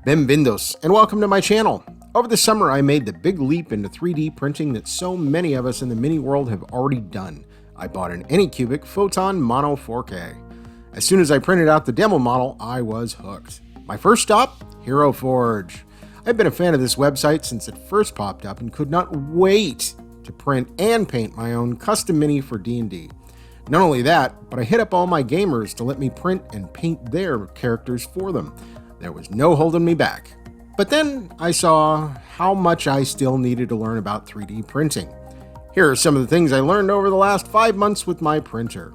Bienvenidos, and welcome to my channel. Over the summer, I made the big leap into 3D printing that so many of us in the mini world have already done. I bought an Anycubic Photon Mono 4K. As soon as I printed out the demo model, I was hooked. My first stop? Hero Forge. I've been a fan of this website since it first popped up and could not wait to print and paint my own custom mini for D&D. Not only that, but I hit up all my gamers to let me print and paint their characters for them. There was no holding me back. But then I saw how much I still needed to learn about 3D printing. Here are some of the things I learned over the last 5 months with my printer.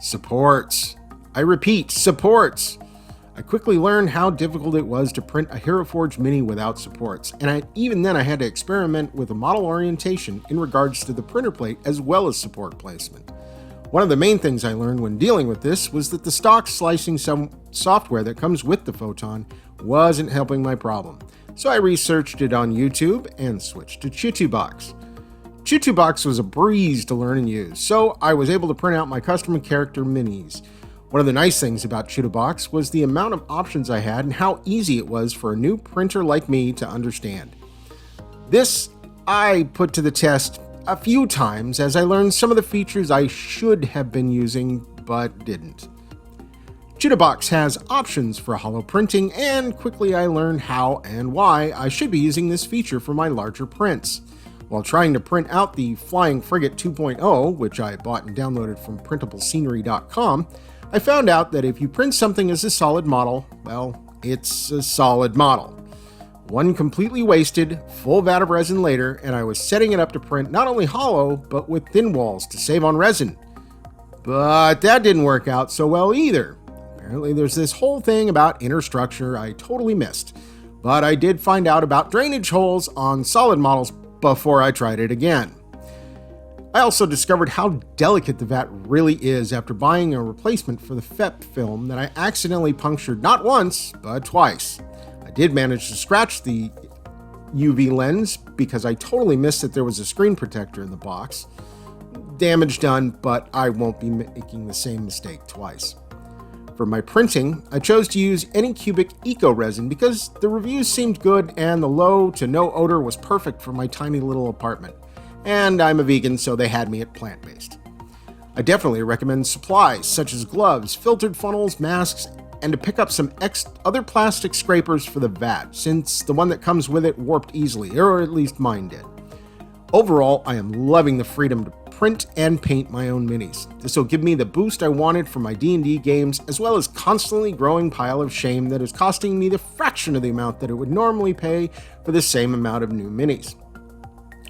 Supports. I repeat, supports. I quickly learned how difficult it was to print a Hero Forge Mini without supports, and even then I had to experiment with a model orientation in regards to the printer plate as well as support placement. One of the main things I learned when dealing with this was that the stock slicing software that comes with the Photon wasn't helping my problem. So I researched it on YouTube and switched to Chitubox. Chitubox was a breeze to learn and use, so I was able to print out my custom character minis. One of the nice things about Chitubox was the amount of options I had and how easy it was for a new printer like me to understand. This I put to the test a few times as I learned some of the features I should have been using but didn't. Chitubox has options for hollow printing, and quickly I learned how and why I should be using this feature for my larger prints. While trying to print out the Flying Frigate 2.0, which I bought and downloaded from printablescenery.com, I found out that if you print something as a solid model, well, it's a solid model. One completely wasted, full vat of resin later, and I was setting it up to print not only hollow, but with thin walls to save on resin. But that didn't work out so well either. Apparently there's this whole thing about inner structure I totally missed, but I did find out about drainage holes on solid models before I tried it again. I also discovered how delicate the vat really is after buying a replacement for the FEP film that I accidentally punctured not once, but twice. I did manage to scratch the UV lens because I totally missed that there was a screen protector in the box. Damage done, but I won't be making the same mistake twice. For my printing, I chose to use Anycubic Eco Resin because the reviews seemed good and the low to no odor was perfect for my tiny little apartment. And I'm a vegan, so they had me at plant-based. I definitely recommend supplies such as gloves, filtered funnels, masks, and to pick up some other plastic scrapers for the vat, since the one that comes with it warped easily, or at least mine did. Overall, I am loving the freedom to print and paint my own minis. This will give me the boost I wanted for my D&D games, as well as constantly growing pile of shame that is costing me the fraction of the amount that it would normally pay for the same amount of new minis.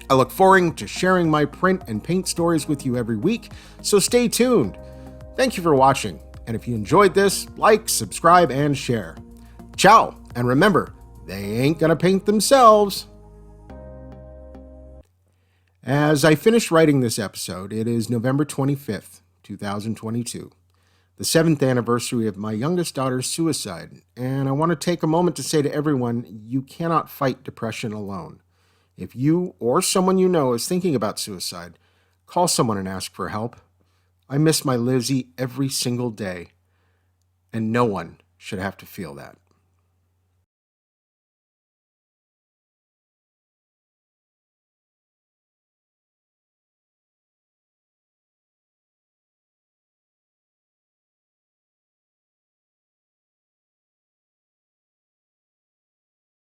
I look forward to sharing my print and paint stories with you every week, so stay tuned. Thank you for watching, and if you enjoyed this, like, subscribe, and share. Ciao, and remember, they ain't gonna paint themselves. As I finish writing this episode, it is November 25th, 2022, the 7th anniversary of my youngest daughter's suicide, and I want to take a moment to say to everyone, you cannot fight depression alone. If you or someone you know is thinking about suicide, call someone and ask for help. I miss my Lizzie every single day, and no one should have to feel that.